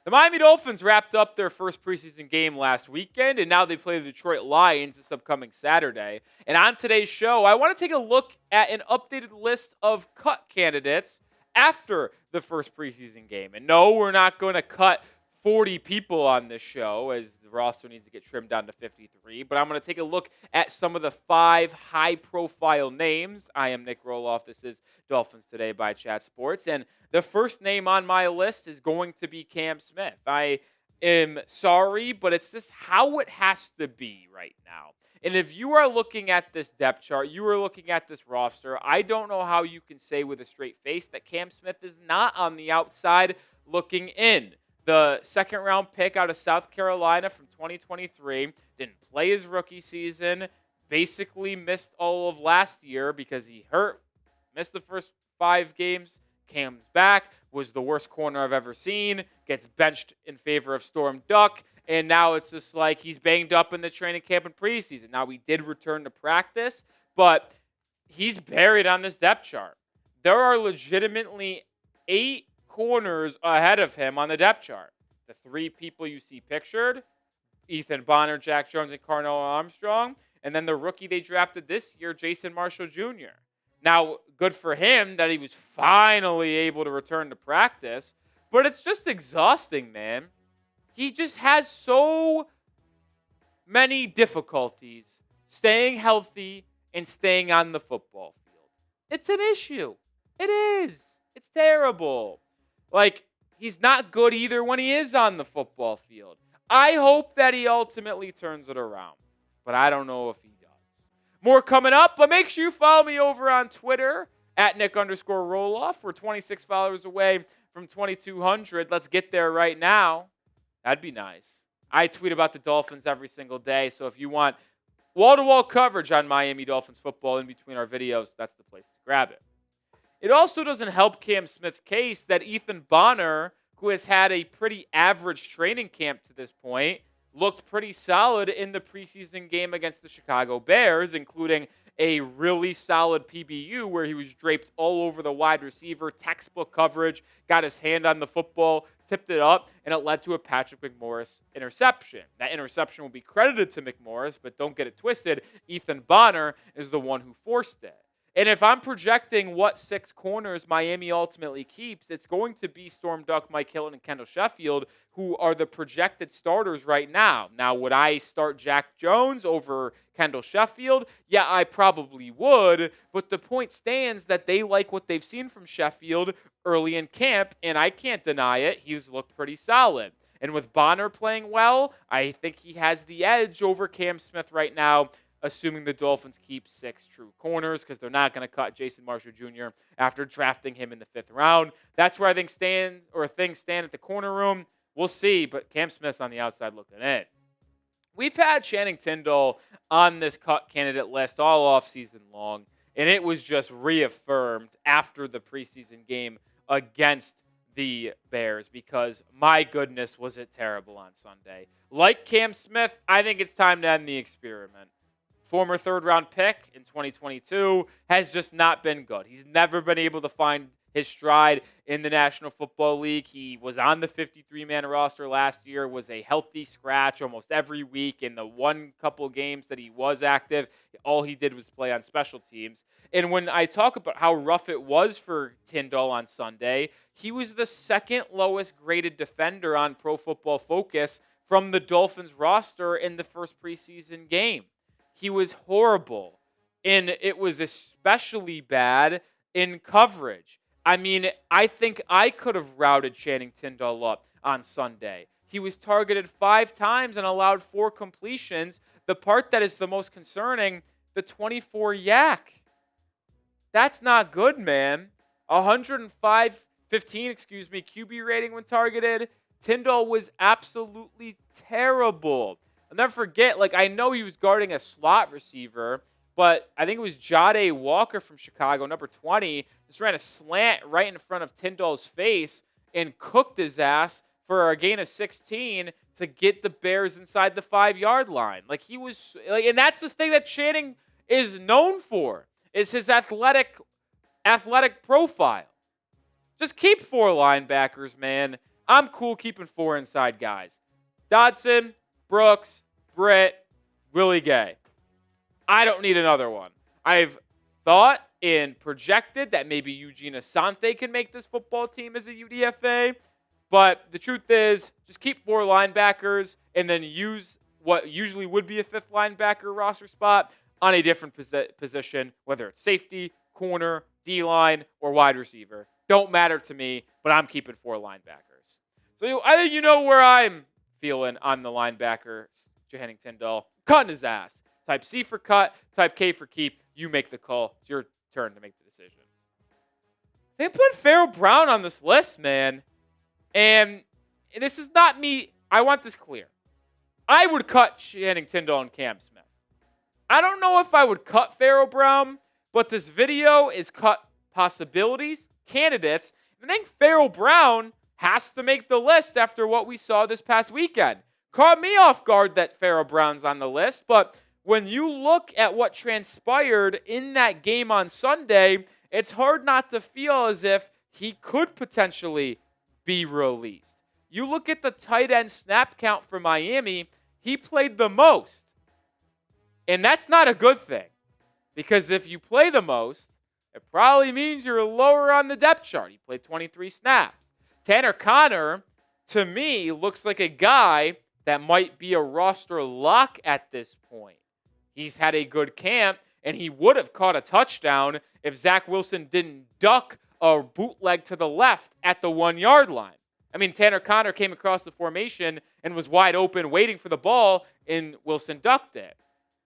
The Miami Dolphins wrapped up their first preseason game last weekend, and now they play the Detroit Lions this upcoming Saturday. And on today's show, I want to take a look at an updated list of cut candidates after the first preseason game. And no, we're not going to cut 40 people on this show, as the roster needs to get trimmed down to 53. But I'm going to take a look at some of the 5 high-profile names. I am Nic Rohloff. This is Dolphins Today by Chat Sports. And the first name on my list is going to be Keon Smith. I am sorry, but it's just how it has to be right now. And if you are looking at this depth chart, you are looking at this roster, I don't know how you can say with a straight face that Keon Smith is not on the outside looking in. The second-round pick out of South Carolina from 2023 didn't play his rookie season, basically missed all of last year because he hurt, missed the first 5 games, comes back, was the worst corner I've ever seen, gets benched in favor of Storm Duck, and now it's just like he's banged up in the training camp and preseason. Now, he did return to practice, but he's buried on this depth chart. There are legitimately 8 corners ahead of him on the depth chart. The 3 people you see pictured, Ethan Bonner, Jack Jones, and Carnell Armstrong, and then the rookie they drafted this year, Jason Marshall Jr. Now, good for him that he was finally able to return to practice, but it's just exhausting, man. He just has so many difficulties staying healthy and staying on the football field. It's an issue. It is. It's terrible. Like, he's not good either when he is on the football field. I hope that he ultimately turns it around, but I don't know if he does. More coming up, but make sure you follow me over on Twitter at Nic_Rohloff. We're 26 followers away from 2,200. Let's get there right now. That'd be nice. I tweet about the Dolphins every single day, so if you want wall-to-wall coverage on Miami Dolphins football in between our videos, that's the place to grab it. It also doesn't help Keon Smith's case that Ethan Bonner, who has had a pretty average training camp to this point, looked pretty solid in the preseason game against the Chicago Bears, including a really solid PBU where he was draped all over the wide receiver, textbook coverage, got his hand on the football, tipped it up, and it led to a Patrick McMorris interception. That interception will be credited to McMorris, but don't get it twisted. Ethan Bonner is the one who forced it. And if I'm projecting what 6 corners Miami ultimately keeps, it's going to be Storm Duck, Mike Hilton, and Kendall Sheffield, who are the projected starters right now. Now, would I start Jack Jones over Kendall Sheffield? Yeah, I probably would. But the point stands that they like what they've seen from Sheffield early in camp, and I can't deny it. He's looked pretty solid. And with Bonner playing well, I think he has the edge over Keon Smith right now, assuming the Dolphins keep 6 true corners, because they're not going to cut Jason Marshall Jr. after drafting him in the 5th round. That's where I think things stand at the corner room. We'll see, but Keon Smith's on the outside looking in. We've had Channing Tindall on this cut candidate list all offseason long, and it was just reaffirmed after the preseason game against the Bears because, my goodness, was it terrible on Sunday. Like Keon Smith, I think it's time to end the experiment. Former 3rd-round pick in 2022 has just not been good. He's never been able to find his stride in the National Football League. He was on the 53-man roster last year, was a healthy scratch almost every week. In the couple games that he was active, all he did was play on special teams. And when I talk about how rough it was for Tindall on Sunday, he was the 2nd lowest graded defender on Pro Football Focus from the Dolphins roster in the first preseason game. He was horrible, and it was especially bad in coverage. I mean, I think I could have routed Channing Tindall up on Sunday. He was targeted 5 times and allowed 4 completions. The part that is the most concerning, the 24 yak. That's not good, man. 15 QB rating when targeted. Tindall was absolutely terrible. I'll never forget, I know he was guarding a slot receiver, but I think it was Jade Walker from Chicago, number 20, just ran a slant right in front of Tindall's face and cooked his ass for a gain of 16 to get the Bears inside the 5-yard line. And that's the thing that Channing is known for, is his athletic profile. Just keep 4 linebackers, man. I'm cool keeping 4 inside guys. Dodson, Brooks, Britt, Willie Gay. I don't need another one. I've thought and projected that maybe Eugene Asante can make this football team as a UDFA. But the truth is, just keep 4 linebackers and then use what usually would be a 5th linebacker roster spot on a different position, whether it's safety, corner, D-line, or wide receiver. Don't matter to me, but I'm keeping 4 linebackers. So I think you know where I'm feeling on the linebacker, Channing Tindall. Cutting his ass. Type C for cut, type K for keep. You make the call. It's your turn to make the decision. They put Pharaoh Brown on this list, man. And this is not me. I want this clear. I would cut Channing Tindall and Cam Smith. I don't know if I would cut Pharaoh Brown, but this video is cut possibilities, candidates. And I think Pharaoh Brown has to make the list after what we saw this past weekend. Caught me off guard that Pharaoh Brown's on the list, but when you look at what transpired in that game on Sunday, it's hard not to feel as if he could potentially be released. You look at the tight end snap count for Miami, he played the most. And that's not a good thing. Because if you play the most, it probably means you're lower on the depth chart. He played 23 snaps. Tanner Conner, to me, looks like a guy that might be a roster lock at this point. He's had a good camp, and he would have caught a touchdown if Zach Wilson didn't duck a bootleg to the left at the 1-yard line. I mean, Tanner Conner came across the formation and was wide open waiting for the ball, and Wilson ducked it.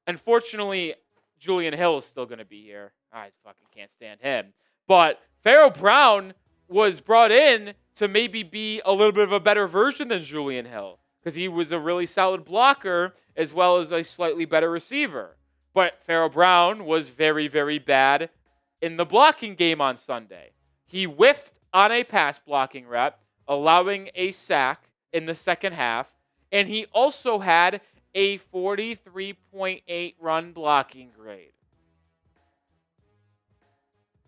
Unfortunately, Julian Hill is still going to be here. I fucking can't stand him. But Pharaoh Brown was brought in to maybe be a little bit of a better version than Julian Hill because he was a really solid blocker as well as a slightly better receiver. But Pharaoh Brown was very, very bad in the blocking game on Sunday. He whiffed on a pass blocking rep, allowing a sack in the second half, and he also had a 43.8 run blocking grade.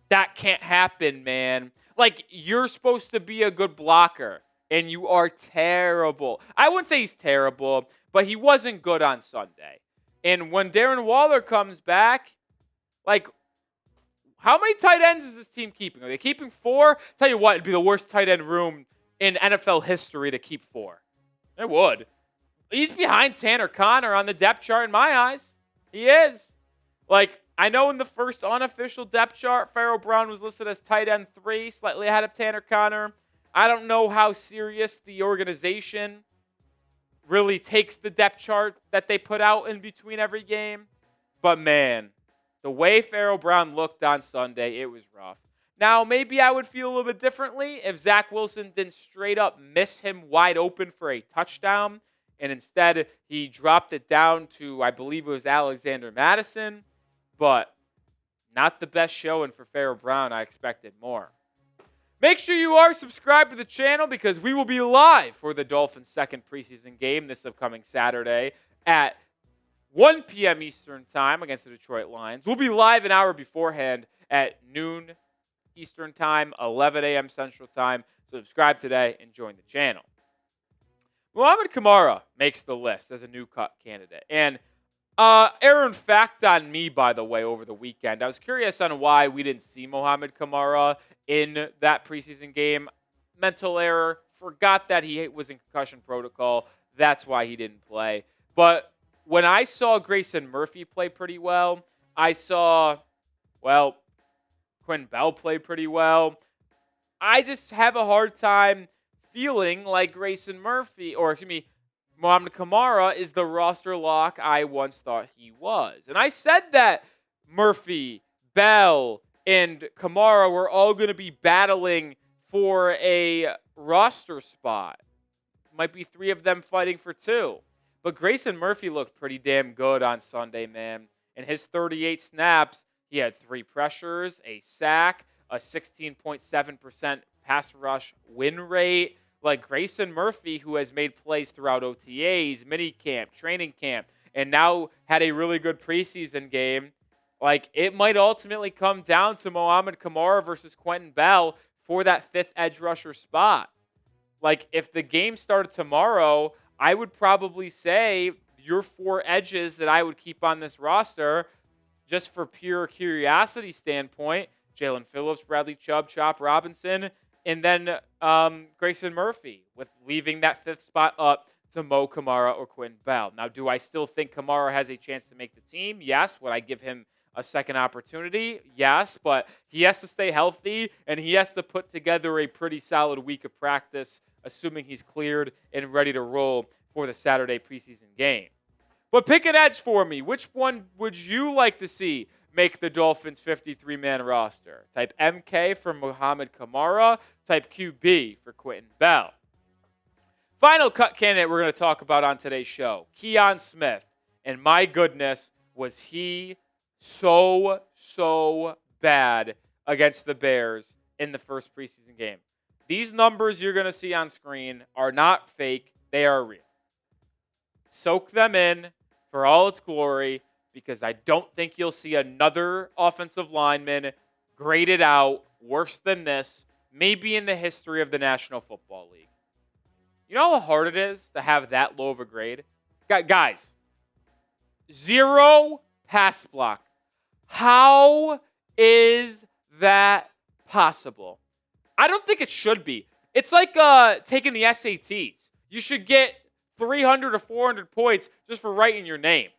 That can't happen, man. Like, you're supposed to be a good blocker, and you are terrible. I wouldn't say he's terrible, but he wasn't good on Sunday. And when Darren Waller comes back, like, how many tight ends is this team keeping? Are they keeping 4? Tell you what, it'd be the worst tight end room in NFL history to keep 4. It would. He's behind Tanner Conner on the depth chart in my eyes. He is. Like, I know in the first unofficial depth chart, Pharaoh Brown was listed as tight end 3, slightly ahead of Tanner Conner. I don't know how serious the organization really takes the depth chart that they put out in between every game. But, man, the way Pharaoh Brown looked on Sunday, it was rough. Now, maybe I would feel a little bit differently if Zach Wilson didn't straight up miss him wide open for a touchdown, and instead he dropped it down to, I believe it was Alexander Madison, but not the best showing for Pharaoh Brown. I expected more. Make sure you are subscribed to the channel because we will be live for the Dolphins' second preseason game this upcoming Saturday at 1 p.m. Eastern Time against the Detroit Lions. We'll be live an hour beforehand at noon Eastern Time, 11 a.m. Central Time. Subscribe today and join the channel. Mohamed Kamara makes the list as a new cut candidate. And Aaron fact on me, by the way, over the weekend. I was curious on why we didn't see Mohamed Kamara in that preseason game. Mental error. Forgot that he was in concussion protocol. That's why he didn't play. But when I saw Grayson Murphy play pretty well, I saw, Quinn Bell play pretty well. I just have a hard time feeling like Mohamed Kamara is the roster lock I once thought he was. And I said that Murphy, Bell, and Kamara were all going to be battling for a roster spot. Might be 3 of them fighting for 2. But Grayson Murphy looked pretty damn good on Sunday, man. In his 38 snaps, he had 3 pressures, a sack, a 16.7% pass rush win rate. Like Grayson Murphy, who has made plays throughout OTAs, minicamp, training camp, and now had a really good preseason game. Like, it might ultimately come down to Mohamed Kamara versus Quentin Bell for that 5th edge rusher spot. Like, if the game started tomorrow, I would probably say your 4 edges that I would keep on this roster, just for pure curiosity standpoint: Jalen Phillips, Bradley Chubb, Chop Robinson, and then Grayson Murphy, with leaving that 5th spot up to Mo Kamara or Quinn Bell. Now, do I still think Kamara has a chance to make the team? Yes. Would I give him a second opportunity? Yes, but he has to stay healthy, and he has to put together a pretty solid week of practice, assuming he's cleared and ready to roll for the Saturday preseason game. But pick an edge for me. Which one would you like to see make the Dolphins 53-man roster? Type MK for Mohamed Kamara. Type QB for Quentin Bell. Final cut candidate we're going to talk about on today's show: Keon Smith. And my goodness, was he so bad against the Bears in the first preseason game. These numbers you're going to see on screen are not fake. They are real. Soak them in for all its glory, because I don't think you'll see another offensive lineman graded out worse than this, maybe in the history of the National Football League. You know how hard it is to have that low of a grade? Guys, 0 pass block. How is that possible? I don't think it should be. It's like taking the SATs. You should get 300 or 400 points just for writing your name.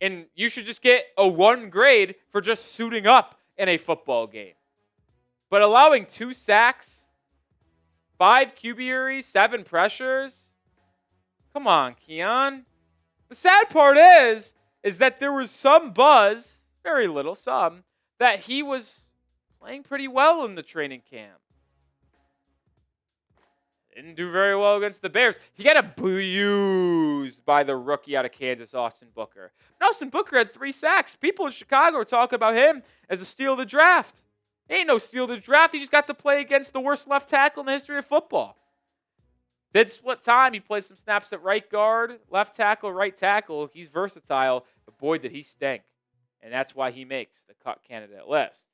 And you should just get a 1 grade for just suiting up in a football game. But allowing 2 sacks, 5 QB 7 pressures? Come on, Keon. The sad part is that there was some buzz, very little, some, that he was playing pretty well in the training camp. Didn't do very well against the Bears. He got abused by the rookie out of Kansas, Austin Booker. And Austin Booker had 3 sacks. People in Chicago are talking about him as a steal of the draft. He ain't no steal of the draft. He just got to play against the worst left tackle in the history of football. Did split time. He played some snaps at right guard, left tackle, right tackle. He's versatile, but boy, did he stink. And that's why he makes the cut candidate list.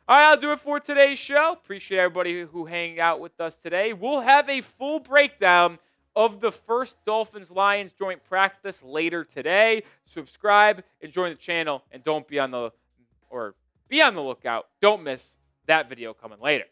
All right, I'll do it for today's show. Appreciate everybody who hanging out with us today. We'll have a full breakdown of the first Dolphins-Lions joint practice later today. Subscribe and join the channel, and be on the lookout. Don't miss that video coming later.